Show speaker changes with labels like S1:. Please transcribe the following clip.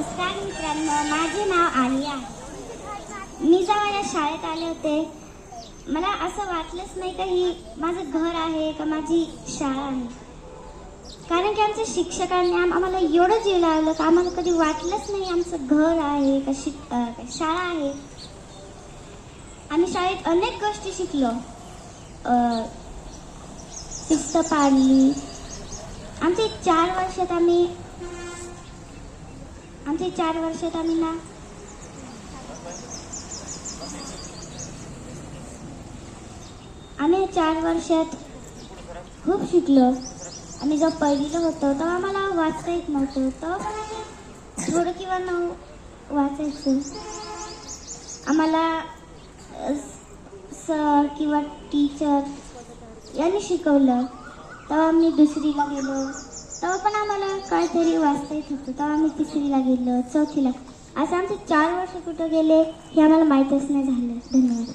S1: नमस्कार मित्रांनो, माझे नाव आलिया आहे. मी जेव्हा या शाळेत आले होते, मला असं वाटलंच नाही का ही माझं घर आहे का माझी शाळा आहे. कारण की आमच्या शिक्षकांनी आम्हाला एवढं जीव लावलं का आम्हाला कधी वाटलंच नाही आमचं घर आहे का शाळा आहे. आम्ही शाळेत अनेक गोष्टी शिकलो. शिस्त पाळली. आमचे 4 वर्षात आम्ही ना आम्ही 4 वर्षात खूप शिकलो. आम्ही जेव्हा पहिलीला होतो तेव्हा आम्हाला वाचता येत नव्हतं. तेव्हा पण आम्ही थोडं किंवा वाचायचं. आम्हाला सर किंवा टीचर यांनी शिकवलं. तेव्हा आम्ही 2रीला गेलो. तेव्हा पण आम्हाला काहीतरी वाचता येत होतं. तेव्हा आम्ही 3रीला गेलो, 4थीला. असं आमचे 4 वर्ष कुठं गेले हे आम्हाला माहीतच नाही झालं. धन्यवाद.